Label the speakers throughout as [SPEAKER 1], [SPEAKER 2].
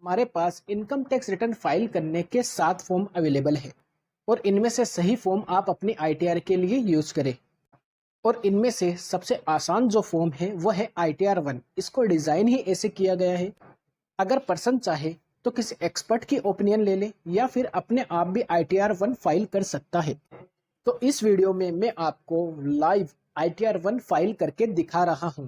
[SPEAKER 1] हमारे पास income tax return file करने के 7 फॉर्म अवेलेबल है और इनमें से सही फॉर्म आप अपनी आईटीआर के लिए यूज करें। और इनमें से सबसे आसान जो फॉर्म है वो है ITR 1। इसको डिजाइन ही ऐसे किया गया है। अगर पर्सन चाहे तो किसी एक्सपर्ट की ओपिनियन ले ले या फिर अपने आप भी ITR 1 फाइल कर सकता है। तो इस वीडियो में मैं आपको लाइव ITR 1 फाइल करके दिखा रहा हूं।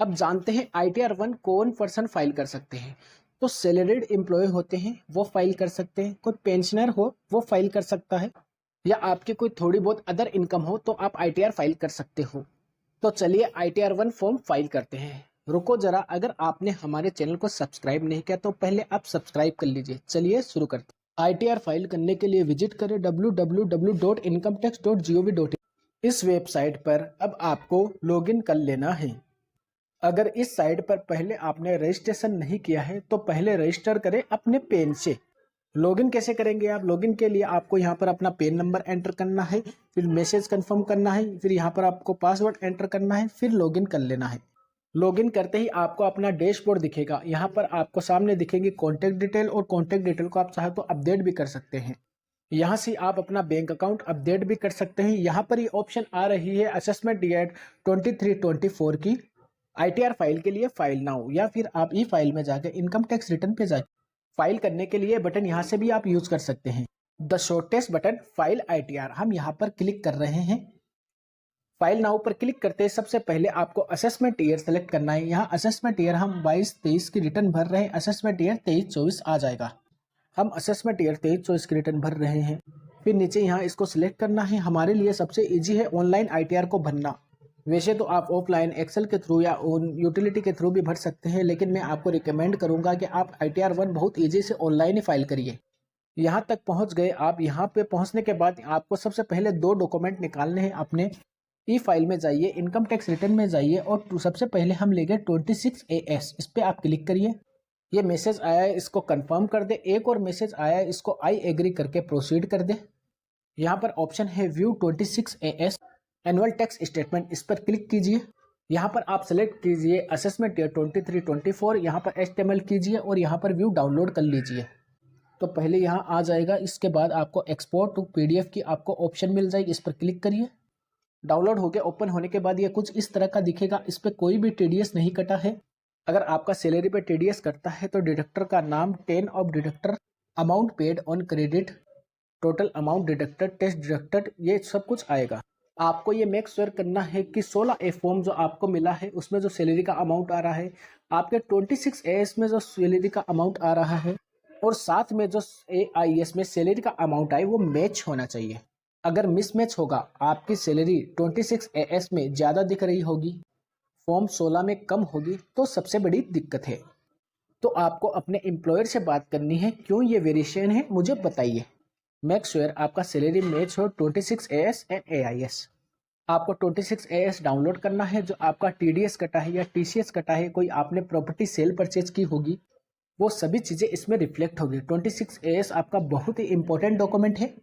[SPEAKER 1] अब जानते हैं ITR 1 कौन पर्सन फाइल कर सकते हैं। तो सैलरीड एम्प्लॉय होते हैं वो फाइल कर सकते हैं, कोई पेंशनर हो वो फाइल कर सकता है, या आपकी कोई थोड़ी बहुत अदर इनकम हो तो आप ITR फाइल कर सकते हो। तो चलिए ITR 1 फॉर्म फाइल करते हैं। रुको जरा, अगर आपने हमारे चैनल को सब्सक्राइब नहीं किया तो पहले आप सब्सक्राइब कर लीजिए। चलिए शुरू करते हैं। ITR फाइल करने के लिए विजिट करें www.incometax.gov.in। इस वेबसाइट पर अब आपको लॉगिन कर लेना है। अगर इस साइट पर पहले आपने रजिस्ट्रेशन नहीं किया है तो पहले रजिस्टर करें अपने पेन से। लॉगिन कैसे करेंगे आप? लॉगिन के लिए आपको यहाँ पर अपना पेन नंबर एंटर करना है, फिर मैसेज कंफर्म करना है, फिर यहाँ पर आपको पासवर्ड एंटर करना है, फिर लॉगिन कर लेना है। लॉगिन करते ही आपको अपना डैशबोर्ड दिखेगा। यहाँ पर आपको सामने दिखेगी कॉन्टैक्ट डिटेल, और कॉन्टैक्ट डिटेल को आप चाहे तो अपडेट भी कर सकते हैं। यहाँ से आप अपना बैंक अकाउंट अपडेट भी कर सकते हैं। यहाँ पर ये ऑप्शन आ रही है असेसमेंट डेट 23/24 की ITR फाइल के लिए फाइल नाउ, या फिर आप ई फाइल में जाकर इनकम टैक्स रिटर्न पे जाकर फाइल करने के लिए बटन यहाँ से भी आप यूज कर सकते हैं। The shortest button file ITR, हम यहाँ पर क्लिक कर रहे हैं। फाइल नाउ पर क्लिक करते हैं सबसे पहले आपको असेसमेंट ईयर सेलेक्ट करना है। यहाँ असेसमेंट ईयर हम 22-23 की रिटर्न भर रहे हैं, असेसमेंट ईयर 23-24 आ जाएगा। हम असेसमेंट ईयर 23-24 की रिटर्न भर रहे हैं। फिर नीचे यहाँ इसको सिलेक्ट करना है। हमारे लिए सबसे ईजी है ऑनलाइन ITR को भरना। वैसे तो आप ऑफलाइन एक्सेल के थ्रू या यूटिलिटी के थ्रू भी भर सकते हैं, लेकिन मैं आपको रिकमेंड करूंगा कि आप ITR 1 बहुत ईजी से ऑनलाइन ही फाइल करिए। यहाँ तक पहुँच गए आप। यहाँ पे पहुँचने के बाद आपको सबसे पहले 2 डॉक्यूमेंट निकालने हैं। अपने ई फाइल में जाइए, इनकम टैक्स रिटर्न में जाइए, और सबसे पहले हम लेंगे 26AS। इस पर आप क्लिक करिए। ये मैसेज आया है, इसको कंफर्म कर दे। एक और मैसेज आया है, इसको आई एग्री करके प्रोसीड कर दे। यहाँ पर ऑप्शन है view 26AS annual tax statement, इस पर क्लिक कीजिए। यहाँ पर आप सेलेक्ट कीजिए असेसमेंट ईयर 23-24, यहाँ पर HTML कीजिए और यहाँ पर व्यू डाउनलोड कर लीजिए। तो पहले यहाँ आ जाएगा। इसके बाद आपको एक्सपोर्ट टू PDF की आपको ऑप्शन मिल जाएगी, इस पर क्लिक करिए। डाउनलोड होकर ओपन होने के बाद ये कुछ इस तरह का दिखेगा। इस पर कोई भी TDS नहीं कटा है। अगर आपका सैलरी पे TDS कटता है तो डिडक्टर का नाम, 10 of deductor, amount paid on credit, total amount deducted, test deducted, ये सब कुछ आएगा। आपको ये मेक श्योर करना है कि 16A फॉर्म जो आपको मिला है उसमें जो सैलरी का अमाउंट आ रहा है, आपके 26AS में जो सैलरी का अमाउंट आ रहा है, और साथ में जो AIS में सैलरी का अमाउंट आए वो मैच होना चाहिए। अगर मिसमैच होगा, आपकी सैलरी 26AS में ज़्यादा दिख रही होगी, फॉर्म 16 में कम होगी, तो सबसे बड़ी दिक्कत है। तो आपको अपने एम्प्लॉयर से बात करनी है, क्यों ये वेरिएशन है मुझे बताइए। मेक श्योर आपका सैलरी मैच हो 26AS एंड AIS। आपको 26AS डाउनलोड करना है। जो आपका TDS कटा है या TCS कटा है, कोई आपने प्रॉपर्टी सेल परचेज की होगी, वो सभी चीज़ें इसमें रिफ्लेक्ट होगी। 26AS आपका बहुत ही इंपॉर्टेंट डॉक्यूमेंट है।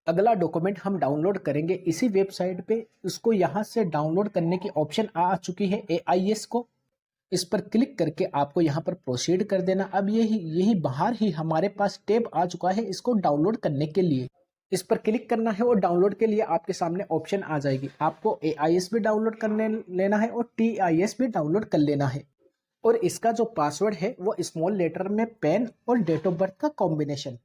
[SPEAKER 1] अगला डॉक्यूमेंट हम डाउनलोड करेंगे इसी वेबसाइट पे। उसको यहाँ से डाउनलोड करने की ऑप्शन आ चुकी है AIS को। इस पर क्लिक करके आपको यहाँ पर प्रोसीड कर देना। अब यही बाहर ही हमारे पास टैब आ चुका है इसको डाउनलोड करने के लिए। इस पर क्लिक करना है और डाउनलोड के लिए आपके सामने ऑप्शन आ जाएगी। आपको AIS भी डाउनलोड करने लेना है और TIS भी डाउनलोड कर लेना है। और इसका जो पासवर्ड है वो स्मॉल लेटर में पेन और डेट ऑफ बर्थ का कॉम्बिनेशन।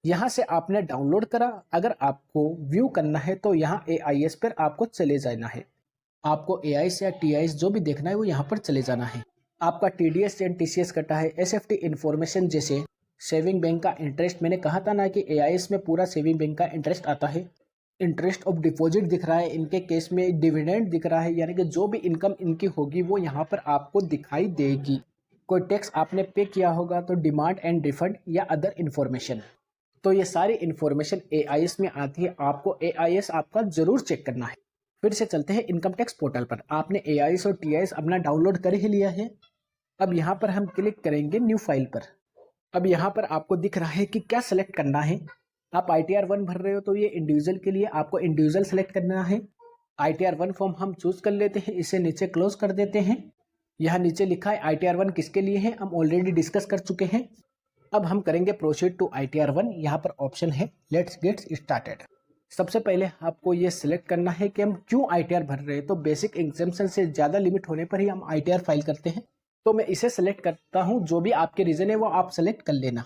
[SPEAKER 1] यहाँ से आपने डाउनलोड करा। अगर आपको व्यू करना है तो यहाँ AIS पर आपको चले जाना है। आपको AIS या TIS जो भी देखना है वो यहाँ पर चले जाना है। आपका TDS एंड TCS कटा है, SFT इन्फॉर्मेशन जैसे सेविंग बैंक का इंटरेस्ट, मैंने कहा था ना कि AIS में पूरा सेविंग बैंक का इंटरेस्ट आता है। इंटरेस्ट ऑफ डिपॉजिट दिख रहा है, इनके केस में डिविडेंड दिख रहा है, यानी कि जो भी इनकम इनकी होगी वो यहाँ पर आपको दिखाई देगी। कोई टैक्स आपने पे किया होगा तो डिमांड एंड रिफंड या अदर इन्फॉर्मेशन, तो ये सारी इन्फॉर्मेशन AIS में आती है। आपको AIS आपका जरूर चेक करना है। फिर से चलते हैं इनकम टैक्स पोर्टल पर। आपने AIS और TIS अपना डाउनलोड कर ही लिया है। अब यहाँ पर हम क्लिक करेंगे न्यू फाइल पर। अब यहाँ पर आपको दिख रहा है कि क्या सेलेक्ट करना है। आप ITR 1 भर रहे हो तो ये इंडिविजुअल के लिए आपको इंडिविजुअल सेलेक्ट करना है। ITR 1 फॉर्म हम चूज कर लेते हैं, इसे नीचे क्लोज कर देते हैं। यहाँ नीचे लिखा है ITR 1 किसके लिए है, हम ऑलरेडी डिस्कस कर चुके हैं। अब हम करेंगे प्रोसीड टू ITR 1। यहाँ पर ऑप्शन है लेट्स गेट स्टार्टेड। सबसे पहले आपको ये सिलेक्ट करना है कि हम क्यों ITR भर रहे हैं। तो बेसिक एग्जाम्पशन से ज़्यादा लिमिट होने पर ही हम ITR फाइल करते हैं। तो मैं इसे सिलेक्ट करता हूँ, जो भी आपके रीज़न है वो आप सिलेक्ट कर लेना।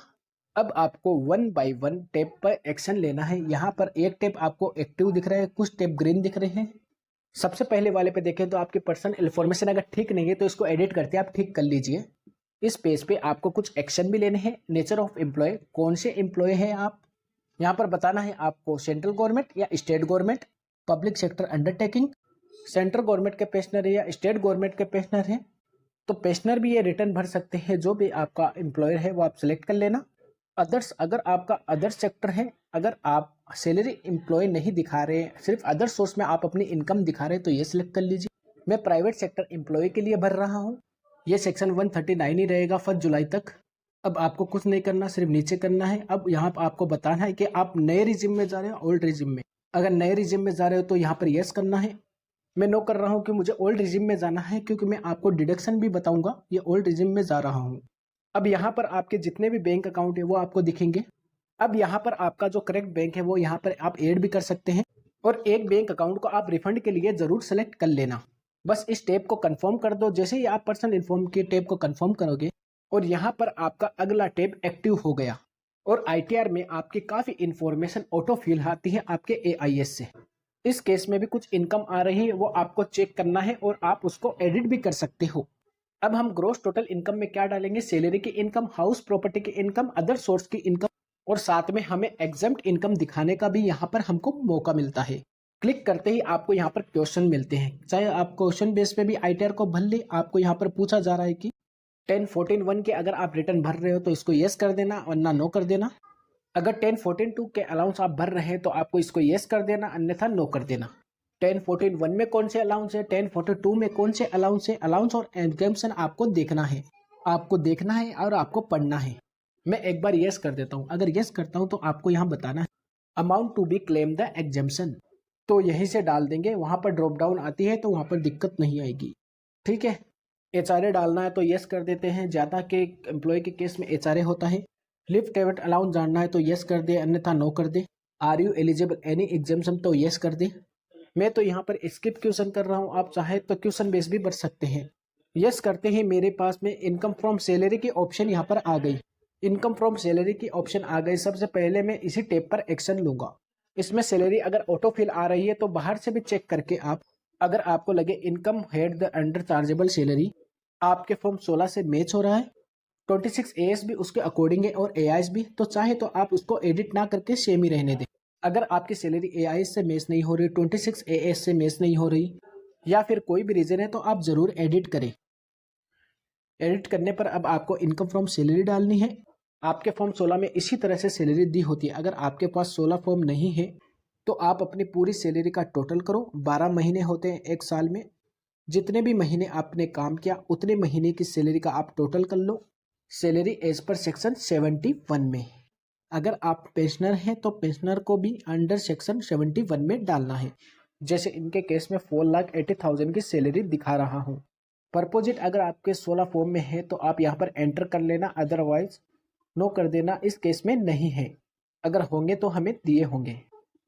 [SPEAKER 1] अब आपको 1 बाय 1 टैब पर एक्शन लेना है। यहाँ पर एक टैब आपको एक्टिव दिख रहा है, कुछ टैब ग्रीन दिख रहे हैं। सबसे पहले वाले पे देखें तो आपकी पर्सनल इन्फॉर्मेशन अगर ठीक नहीं है तो इसको एडिट करके आप ठीक कर लीजिए। इस पेज पे आपको कुछ एक्शन भी लेने हैं। नेचर ऑफ एम्प्लॉय, कौन से एम्प्लॉय हैं आप, यहाँ पर बताना है आपको सेंट्रल गवर्नमेंट या state government, public sector undertaking, central government के पेंशनर है या स्टेट गवर्नमेंट के पेंशनर है। तो पेंशनर भी ये रिटर्न भर सकते हैं। जो भी आपका एम्प्लॉयर है वो आप सिलेक्ट कर लेना। अदर्स, अगर आपका अदर सेक्टर है, अगर आप सैलरी एम्प्लॉय नहीं दिखा रहे हैं, सिर्फ अदर सोर्स में आप अपनी इनकम दिखा रहे हैं, तो ये सिलेक्ट कर लीजिए। मैं प्राइवेट सेक्टर एम्प्लॉय के लिए भर रहा हूँ। ये सेक्शन 139 ही रहेगा 1 जुलाई तक। अब आपको कुछ नहीं करना, सिर्फ नीचे करना है। अब यहाँ पर आपको बताना है कि आप नए रिजिम में जा रहे हो ओल्ड रिजिम में। अगर नए रिजिम में जा रहे हो तो यहाँ पर यस करना है। मैं नो कर रहा हूँ कि मुझे ओल्ड रिजिम में जाना है, क्योंकि मैं आपको डिडक्शन भी बताऊंगा। ये ओल्ड रिजिम में जा रहा हूँ। अब यहाँ पर आपके जितने भी बैंक अकाउंट है वो आपको दिखेंगे। अब यहाँ पर आपका जो करेक्ट बैंक है वो यहाँ पर आप ऐड भी कर सकते हैं, और एक बैंक अकाउंट को आप रिफंड के लिए जरूर सेलेक्ट कर लेना। बस इस टैब को कंफर्म कर दो। जैसे ही आप पर्सनल इन्फॉर्म के टैब को कंफर्म करोगे और यहाँ पर आपका अगला टैब एक्टिव हो गया, और ITR में आपकी काफ़ी इंफॉर्मेशन ऑटो फिल आती है आपके AIS से। इस केस में भी कुछ इनकम आ रही है, वो आपको चेक करना है और आप उसको एडिट भी कर सकते हो। अब हम ग्रोस टोटल इनकम में क्या डालेंगे, सैलरी की इनकम, हाउस प्रॉपर्टी की इनकम, अदर सोर्स की इनकम, और साथ में हमें एग्जम्प्ट इनकम दिखाने का भी यहाँ पर हमको मौका मिलता है। क्लिक करते ही आपको यहाँ पर क्वेश्चन मिलते हैं। चाहे आप क्वेश्चन बेस पे भी ITR को भर ले, आपको यहाँ पर पूछा जा रहा है कि 1014(1) के अगर आप रिटर्न भर रहे हो तो इसको यस कर देना, वरना नो कर देना। अगर 1014(2) के अलाउंस आप भर रहे हैं तो आपको इसको यस कर देना, अन्यथा नो कर देना। 1014(1) में कौन से अलाउंस है, 1042 में कौन से अलाउंस है, अलाउंस और एग्जम्पशन आपको देखना है। आपको देखना है और आपको पढ़ना है। मैं एक बार यस कर देता हूँ। अगर यस करता हूँ तो आपको यहाँ बताना है amount to be claim the exemption, तो यहीं से डाल देंगे। वहाँ पर ड्रॉप डाउन आती है तो वहाँ पर दिक्कत नहीं आएगी। ठीक है। HRA डालना है तो यस कर देते हैं। ज़्यादा के एम्प्लॉय के केस में HRA होता है। लिव टेबट अलाउंस जानना है तो यस कर दे, अन्यथा नो कर दे। Are you eligible any exemption, तो यस कर दे। मैं तो यहाँ पर स्किप क्वेश्चन कर रहा हूँ, आप चाहे तो क्वेश्चन बेस भी भर सकते हैं। यस करते ही मेरे पास में इनकम फ्रॉम सैलरी की ऑप्शन यहाँ पर आ गई। इनकम फ्रॉम सैलरी की ऑप्शन आ गई। सबसे पहले मैं इसी टैब पर एक्शन लूंगा। इसमें सैलरी अगर ऑटो फिल आ रही है तो बाहर से भी चेक करके आप, अगर आपको लगे income head the under chargeable salary आपके फॉर्म 16 से मैच हो रहा है, 26 AS भी उसके अकॉर्डिंग है और AIS भी, तो चाहे तो आप उसको एडिट ना करके सेम ही रहने दें। अगर आपकी सैलरी AIS से मैच नहीं हो रही, 26 AS से मैच नहीं हो रही, या फिर कोई भी रीजन है, तो आप जरूर एडिट करें। एडिट करने पर अब आपको इनकम फ्रॉम सैलरी डालनी है। आपके फॉर्म 16 में इसी तरह से सैलरी दी होती है। अगर आपके पास 16 फॉर्म नहीं है तो आप अपनी पूरी सैलरी का टोटल करो। 12 महीने होते हैं एक साल में। जितने भी महीने आपने काम किया उतने महीने की सैलरी का आप टोटल कर लो। सैलरी एज पर सेक्शन 71 में। अगर आप पेंशनर हैं तो पेंशनर को भी अंडर सेक्शन 71 में डालना है। जैसे इनके केस में 4,80,000 की सैलरी दिखा रहा हूँ। परपोजिट अगर आपके 16 फॉर्म में है तो आप यहाँ पर एंटर कर लेना, अदरवाइज नो कर देना। इस केस में नहीं है, अगर होंगे तो हमें दिए होंगे,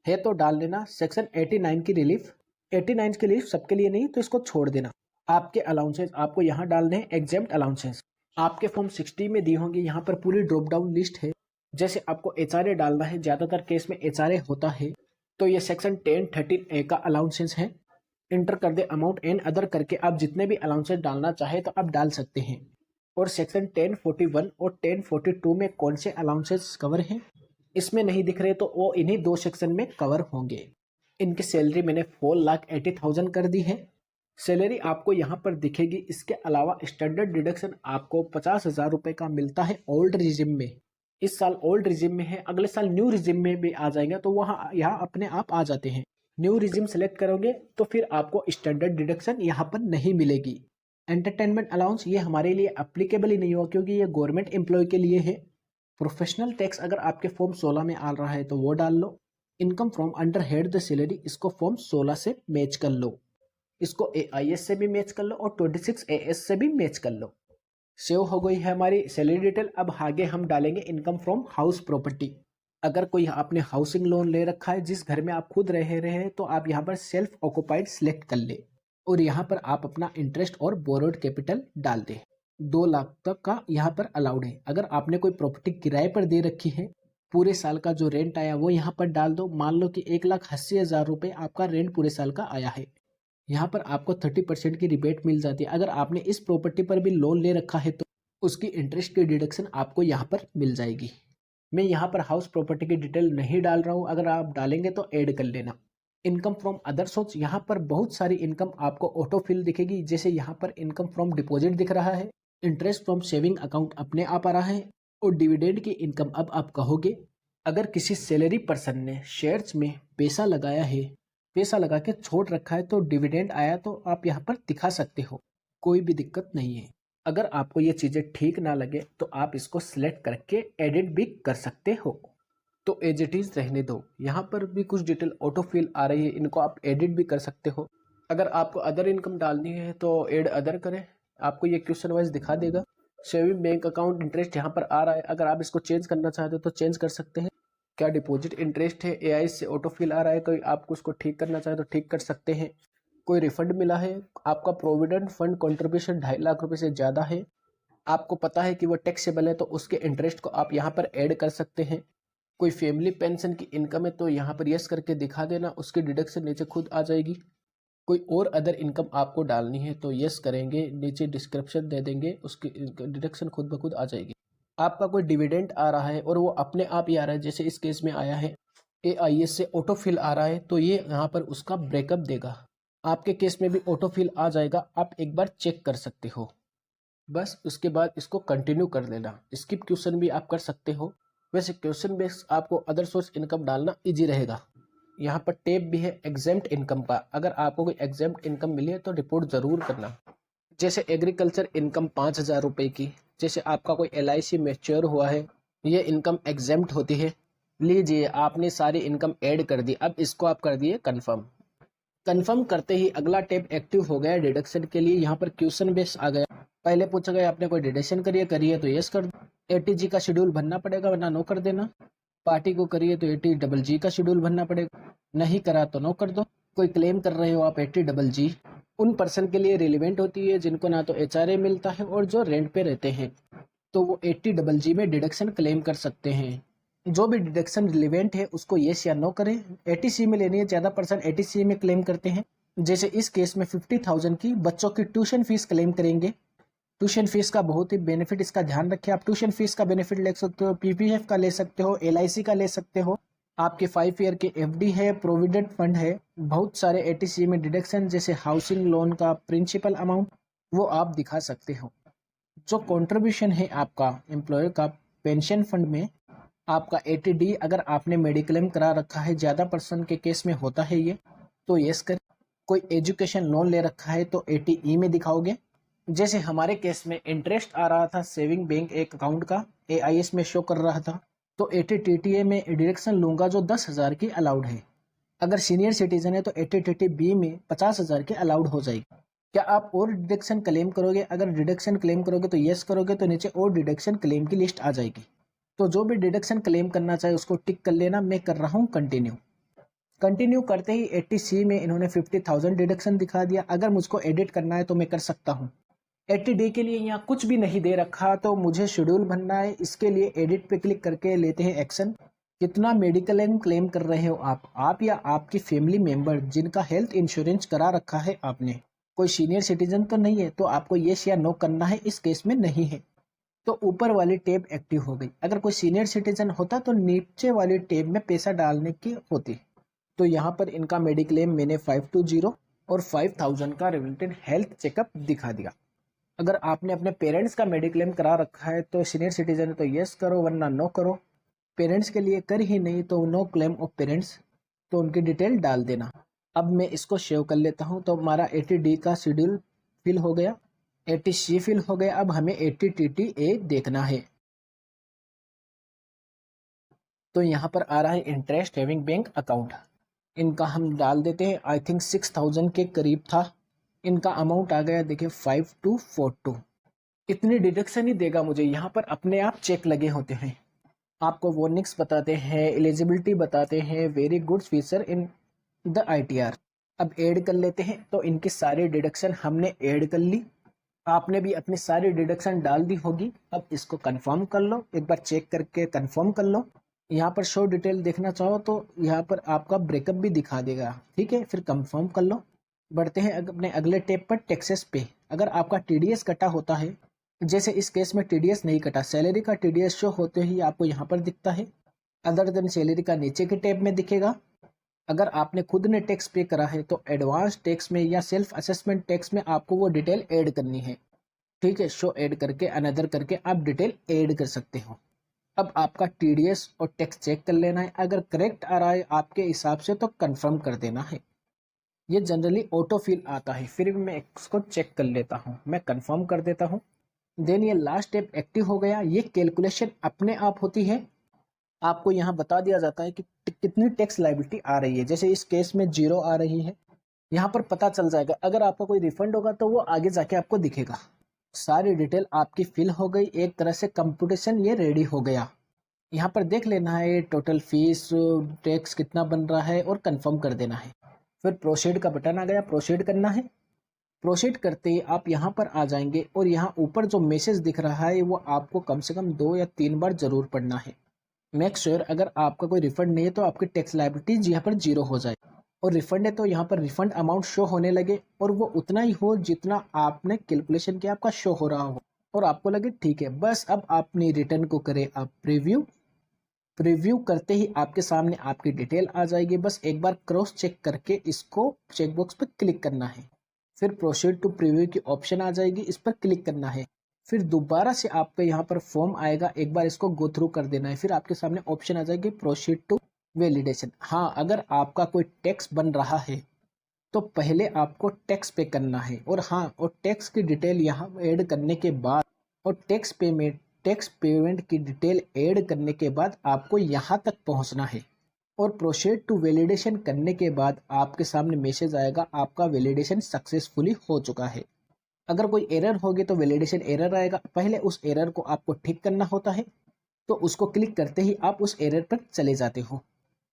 [SPEAKER 1] है तो डाल लेना। सेक्शन 89 की रिलीफ, 89 की रिलीफ सबके लिए नहीं तो इसको छोड़ देना। आपके अलाउंसेस आपको यहाँ डालने हैं, एग्जेम्प्ट अलाउंसेस आपके फॉर्म 60 में दी होंगी। यहाँ पर पूरी ड्रॉप डाउन लिस्ट है। जैसे आपको HRA डालना है, ज़्यादातर केस में HRA होता है, तो ये सेक्शन 1013A का अलाउंसेस है। इंटर कर दे अमाउंट एंड अदर करके आप जितने भी अलाउंसेस डालना चाहे तो आप डाल सकते हैं। और सेक्शन 1041 और 1042 में कौन से अलाउंसेस कवर हैं इसमें नहीं दिख रहे, तो वो इन्हीं 2 सेक्शन में कवर होंगे। इनकी सैलरी मैंने 4,80,000 कर दी है। सैलरी आपको यहाँ पर दिखेगी। इसके अलावा स्टैंडर्ड डिडक्शन आपको 50,000 रुपये का मिलता है ओल्ड रिजिम में। इस साल ओल्ड रिजिम में है, अगले साल न्यू रिजिम में भी आ जाएगा, तो वहाँ यहाँ अपने आप आ जाते हैं। न्यू रिजिम सेलेक्ट करोगे तो फिर आपको स्टैंडर्ड डिडक्शन यहाँ पर नहीं मिलेगी। एंटरटेनमेंट अलाउंस ये हमारे लिए अप्लीकेबल ही नहीं हुआ, क्योंकि ये गवर्नमेंट एम्प्लॉय के लिए है। प्रोफेशनल टैक्स अगर आपके फॉर्म 16 में आ रहा है तो वो डाल लो। Income from under head the salary, इसको फॉर्म 16 से मैच कर लो। इसको AIS से भी मैच कर लो और 26 AS से भी मैच कर लो। सेव हो गई है हमारी सैलरी डिटेल। अब आगे हम डालेंगे इनकम फ्रॉम हाउस प्रॉपर्टी। अगर कोई आपने हाउसिंग लोन ले रखा है, जिस घर में आप खुद रह रहे हैं, तो आप यहाँ पर सेल्फ ऑक्युपाइड सिलेक्ट कर ले और यहाँ पर आप अपना इंटरेस्ट और बोरोड कैपिटल डाल दें। 2 लाख तक का यहाँ पर अलाउड है। अगर आपने कोई प्रॉपर्टी किराए पर दे रखी है, पूरे साल का जो रेंट आया वो यहाँ पर डाल दो। मान लो कि 1,80,000 रुपये आपका रेंट पूरे साल का आया है, यहाँ पर आपको 30% की रिबेट मिल जाती है। अगर आपने इस प्रॉपर्टी पर भी लोन ले रखा है तो उसकी इंटरेस्ट की डिडक्शन आपको यहाँ पर मिल जाएगी। मैं यहाँ पर हाउस प्रॉपर्टी की डिटेल नहीं डाल रहा हूँ, अगर आप डालेंगे तो ऐड कर लेना। इनकम फ्रॉम अदर सोर्स, यहाँ पर बहुत सारी इनकम आपको ऑटो फिल दिखेगी। जैसे यहाँ पर इनकम फ्रॉम डिपॉजिट दिख रहा है, इंटरेस्ट फ्रॉम सेविंग अकाउंट अपने आप आ रहा है और डिविडेंड की इनकम। अब आप कहोगे अगर किसी सैलरी पर्सन ने शेयर्स में पैसा लगाया है, पैसा लगा के छोड़ रखा है, तो डिविडेंड आया तो आप यहाँ पर दिखा सकते हो, कोई भी दिक्कत नहीं है। अगर आपको ये चीज़ें ठीक ना लगे तो आप इसको सिलेक्ट करके एडिट भी कर सकते हो। तो एज इट इज़ रहने दो। यहाँ पर भी कुछ डिटेल ऑटो फिल आ रही है, इनको आप एडिट भी कर सकते हो। अगर आपको अदर इनकम डालनी है तो ऐड अदर करें, आपको ये क्वेश्चन वाइज दिखा देगा। सेविंग बैंक अकाउंट इंटरेस्ट यहाँ पर आ रहा है, अगर आप इसको चेंज करना चाहते हो तो चेंज कर सकते हैं। क्या डिपॉजिट इंटरेस्ट है, एआई से ऑटो फिल आ रहा है, कोई आपको उसको ठीक करना चाहे तो ठीक कर सकते हैं। कोई रिफंड मिला है, आपका प्रोविडेंट फंड कंट्रीब्यूशन 2.5 लाख रुपए से ज़्यादा है, आपको पता है कि वो टैक्सेबल है, तो उसके इंटरेस्ट को आप यहाँ पर ऐड कर सकते हैं। कोई फैमिली पेंशन की इनकम है तो यहाँ पर यस करके दिखा देना, उसकी डिडक्शन नीचे खुद आ जाएगी। कोई और अदर इनकम आपको डालनी है तो यस करेंगे, नीचे डिस्क्रिप्शन दे देंगे, उसकी डिडक्शन खुद ब खुद आ जाएगी। आपका कोई डिविडेंड आ रहा है और वो अपने आप ही आ रहा है, जैसे इस केस में आया है, एआईएस से ऑटो फिल आ रहा है, तो ये यहाँ पर उसका ब्रेकअप देगा। आपके केस में भी ऑटो फिल आ जाएगा, आप एक बार चेक कर सकते हो। बस उसके बाद इसको कंटिन्यू कर देना। स्किप क्वेश्चन भी आप कर सकते हो। वैसे क्वेश्चन बेस्ड आपको अदर सोर्स इनकम डालना इजी रहेगा। यहाँ पर टैब भी है एग्जेम्प्ट इनकम का, अगर आपको कोई एग्जेम्प्ट इनकम मिली है तो रिपोर्ट ज़रूर करना। जैसे एग्रीकल्चर इनकम 5,000 रुपये की, जैसे आपका कोई LIC मैच्योर हुआ है, ये इनकम एग्जेम्प्ट होती है। लीजिए आपने सारी इनकम ऐड कर दी, अब इसको आप कर दिए कन्फर्म। कन्फर्म करते ही अगला टैब एक्टिव हो गया डिडक्शन के लिए। यहाँ पर क्वेश्चन बेस आ गया, पहले पूछा गया आपने कोई डिडक्शन करिए तो यस कर दो। ATG का शेड्यूल भरना पड़ेगा वरना नो कर देना। पार्टी को करिए तो ATGG का शेड्यूल भरना पड़ेगा, नहीं करा तो नो कर दो। कोई क्लेम कर रहे हो आप ATGG, उन पर्सन के लिए रिलेवेंट होती है जिनको ना तो HRA मिलता है और जो रेंट पे रहते हैं, तो वो ATGG में डिडक्शन क्लेम कर सकते हैं। जो भी डिडक्शन रिलेवेंट है उसको येस या नो करें। ATC में लेनी है, ज़्यादा पर्सन ATC में क्लेम करते हैं। जैसे इस केस में 50,000 की बच्चों की ट्यूशन फीस क्लेम करेंगे। ट्यूशन फीस का बहुत ही बेनिफिट, इसका ध्यान रखें। आप ट्यूशन फीस का बेनिफिट ले सकते हो, PPF का ले सकते हो, LIC का ले सकते हो, आपके 5 ईयर के FD है, प्रोविडेंट फंड है। बहुत सारे ATC में डिडक्शन, जैसे हाउसिंग लोन का प्रिंसिपल अमाउंट, वो आप दिखा सकते हो। जो कंट्रीब्यूशन है आपका एम्प्लॉयर का पेंशन फंड में, आपका ATD, अगर आपने मेडिक्लेम करा रखा है, ज़्यादा पर्सन के केस में होता है ये, तो यस कर। कोई एजुकेशन लोन ले रखा है तो ATE में दिखाओगे। जैसे हमारे केस में इंटरेस्ट आ रहा था सेविंग बैंक एक अकाउंट का, AIS में शो कर रहा था, तो ATTTA में डिडक्शन लूंगा जो 10,000 की अलाउड है। अगर सीनियर सिटीजन है तो ATTB में 50,000 की अलाउड हो जाएगी। क्या आप और डिडक्शन क्लेम करोगे? अगर डिडक्शन क्लेम करोगे तो यस करोगे, तो नीचे और डिडक्शन क्लेम की लिस्ट आ जाएगी। तो जो भी डिडक्शन क्लेम करना चाहे उसको टिक कर लेना। मैं कर रहा हूँ कंटिन्यू। कंटिन्यू करते ही 80C में इन्होंने 50,000 डिडक्शन दिखा दिया। अगर मुझको एडिट करना है तो मैं कर सकता हूँ। 80D के लिए यहाँ कुछ भी नहीं दे रखा, तो मुझे शेड्यूल भरना है। इसके लिए एडिट पे क्लिक करके लेते हैं एक्शन। कितना मेडिकल क्लेम कर रहे हो आप या आपकी फैमिली मेंबर जिनका हेल्थ इंश्योरेंस करा रखा है आपने? कोई सीनियर सिटीजन तो नहीं है, तो आपको येस या नो करना है। इस केस में नहीं है तो ऊपर वाली टैब एक्टिव हो गई। अगर कोई सीनियर सिटीजन होता तो नीचे वाली टैब में पैसा डालने की होती। तो यहाँ पर इनका मेडिक्लेम मैंने 520 और 5,000 का रिलेटेड हेल्थ चेकअप दिखा दिया। अगर आपने अपने पेरेंट्स का मेडिक्लेम करा रखा है तो सीनियर सिटीजन है तो यस करो वरना नो करो। पेरेंट्स के लिए कर ही नहीं तो नो क्लेम ऑफ पेरेंट्स, तो उनकी डिटेल डाल देना। अब मैं इसको सेव कर लेता हूँ। तो हमारा 80D का शेड्यूल फिल हो गया, 80C फिल हो गया। अब हमें 80TTA देखना है। तो यहाँ पर आ रहा है इंटरेस्ट सेविंग बैंक अकाउंट, इनका हम डाल देते हैं। आई थिंक 6,000 के करीब था इनका अमाउंट आ गया। देखिए 5242। इतनी डिडक्शन ही देगा मुझे, यहाँ पर अपने आप चेक लगे होते हैं, आपको वार्निंग्स बताते हैं, एलिजिबिलिटी बताते हैं, very good feature in the ITR। अब ऐड कर लेते हैं, तो इनकी सारी डिडक्शन हमने ऐड कर ली, आपने भी अपनी सारी डिडक्शन डाल दी होगी। अब इसको कंफर्म कर लो, एक बार चेक करके कंफर्म कर लो। यहाँ पर शो डिटेल देखना चाहो तो यहाँ पर आपका ब्रेकअप भी दिखा देगा, ठीक है, फिर कंफर्म कर लो। बढ़ते हैं अपने अगले टेप पर, टैक्सेस पे। अगर आपका TDS कटा होता है, जैसे इस केस में TDS नहीं कटा, सैलरी का TDS शो होते ही आपको यहाँ पर दिखता है, अदर देन सैलरी का नीचे के टैब में दिखेगा। अगर आपने खुद ने टैक्स पे करा है तो एडवांस टैक्स में या सेल्फ असेसमेंट टैक्स में आपको वो डिटेल ऐड करनी है, ठीक है। शो ऐड करके अनदर करके आप डिटेल ऐड कर सकते हो। अब आपका TDS और टैक्स चेक कर लेना है, अगर करेक्ट आ रहा है आपके हिसाब से तो कंफर्म कर देना है। ये जनरली ऑटो फिल आता है, फिर भी मैं इसको चेक कर लेता हूँ, मैं कंफर्म कर देता हूँ। देन ये लास्ट स्टेप एक्टिव हो गया। ये कैलकुलेशन अपने आप होती है, आपको यहाँ बता दिया जाता है कि कितनी टैक्स लायबिलिटी आ रही है। जैसे इस केस में 0 आ रही है, यहाँ पर पता चल जाएगा। अगर आपका कोई रिफंड होगा तो वो आगे जाके आपको दिखेगा। सारी डिटेल आपकी फिल हो गई, एक तरह से कंप्यूटेशन ये रेडी हो गया। यहाँ पर देख लेना है टोटल फीस, टैक्स कितना बन रहा है और कंफर्म कर देना है। फिर प्रोसीड का बटन आ गया, प्रोसीड करना है। प्रोसीड करते ही आप यहाँ पर आ जाएंगे और यहाँ ऊपर जो मैसेज दिख रहा है वो आपको कम से कम 2 या 3 बार जरूर पढ़ना है। मेक श्योर अगर आपका कोई रिफंड नहीं है तो आपकी टैक्स लायबिलिटीज यहाँ पर 0 हो जाए, और रिफंड है तो यहाँ पर रिफंड अमाउंट शो होने लगे और वो उतना ही हो जितना आपने कैलकुलेशन किया आपका शो हो रहा हो, और आपको लगे ठीक है। बस अब अपनी रिटर्न को करें आप प्रीव्यू। प्रीव्यू करते ही आपके सामने आपकी डिटेल आ जाएगी, बस एक बार क्रॉस चेक करके इसको चेकबॉक्स पर क्लिक करना है। फिर प्रोसीड टू प्रीव्यू की ऑप्शन आ जाएगी, इस पर क्लिक करना है। फिर दोबारा से आपका यहाँ पर फॉर्म आएगा, एक बार इसको गो थ्रू कर देना है। फिर आपके सामने ऑप्शन आ जाएगी प्रोसीड टू वैलिडेशन। हाँ, अगर आपका कोई टैक्स बन रहा है तो पहले आपको टैक्स पे करना है, और हाँ, और टैक्स की डिटेल यहाँ ऐड करने के बाद, और टैक्स पेमेंट की डिटेल ऐड करने के बाद आपको यहाँ तक पहुँचना है। और प्रोसीड टू वैलिडेशन करने के बाद आपके सामने मैसेज आएगा आपका वैलिडेशन सक्सेसफुली हो चुका है। अगर कोई एरर होगी तो वैलिडेशन एरर आएगा, पहले उस एरर को आपको ठीक करना होता है, तो उसको क्लिक करते ही आप उस एरर पर चले जाते हो।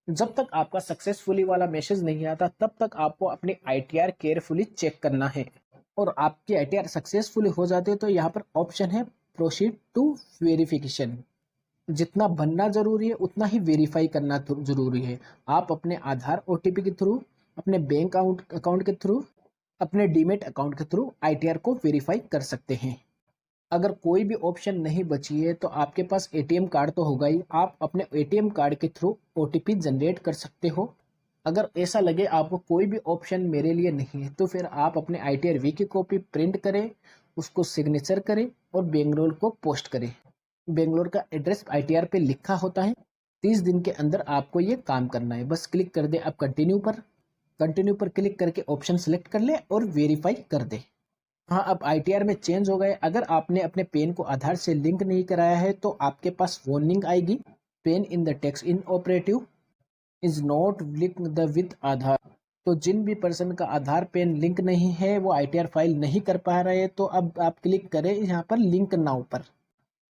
[SPEAKER 1] जब तक आपका सक्सेसफुली वाला मैसेज नहीं आता तब तक आपको अपनी ITR केयरफुली चेक करना है, और आपकी ITR सक्सेसफुली हो जाती है तो यहाँ पर ऑप्शन है प्रोसीड टू वेरिफिकेशन। जितना बनना जरूरी है उतना ही वेरीफाई करना जरूरी है। आप अपने आधार OTP के थ्रू, अपने बैंक अकाउंट के थ्रू, अपने डीमेट अकाउंट के थ्रू ITR को वेरीफाई कर सकते हैं। अगर कोई भी ऑप्शन नहीं बची है तो आपके पास ATM कार्ड तो होगा ही, आप अपने ATM कार्ड के थ्रू OTP जनरेट कर सकते हो। अगर ऐसा लगे आपको कोई भी ऑप्शन मेरे लिए नहीं है तो फिर आप अपने ITR-V की कॉपी प्रिंट करें, उसको सिग्नेचर करें और बेंगलोर को पोस्ट करें। बेंगलोर का एड्रेस ITR पे लिखा होता है। 30 दिन के अंदर आपको ये काम करना है। बस क्लिक कर दे आप कंटिन्यू पर क्लिक करके ऑप्शन सेलेक्ट कर ले और वेरीफाई कर दे। हाँ, अब ITR में चेंज हो गए। अगर आपने अपने पेन को आधार से लिंक नहीं कराया है तो आपके पास वार्निंग आएगी, PAN in the tax inoperative is not linked with Aadhaar. तो जिन भी पर्सन का आधार पेन लिंक नहीं है वो ITR फाइल नहीं कर पा रहे हैं, तो अब आप क्लिक करें यहाँ पर लिंक नाउ पर।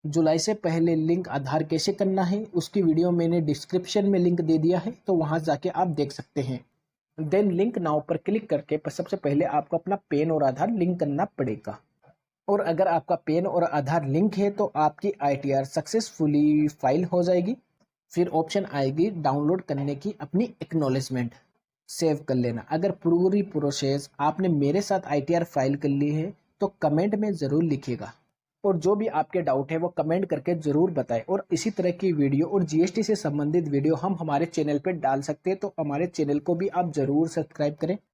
[SPEAKER 1] जुलाई से पहले लिंक आधार कैसे करना है उसकी वीडियो मैंने डिस्क्रिप्शन में लिंक दे दिया है, तो वहां जाके आप देख सकते हैं। देन लिंक नाउ पर क्लिक करके सबसे पहले आपको अपना पेन और आधार लिंक करना पड़ेगा, और अगर आपका पेन और आधार लिंक है तो आपकी ITR सक्सेसफुली फाइल हो जाएगी। फिर ऑप्शन आएगी डाउनलोड करने की अपनी एक्नॉलेजमेंट, सेव कर लेना। अगर पूरी प्रोसेस आपने मेरे साथ ITR फाइल कर ली है तो कमेंट में ज़रूर लिखिएगा, और जो भी आपके डाउट है वो कमेंट करके ज़रूर बताएं। और इसी तरह की वीडियो और GST से संबंधित वीडियो हम हमारे चैनल पर डाल सकते हैं, तो हमारे चैनल को भी आप ज़रूर सब्सक्राइब करें।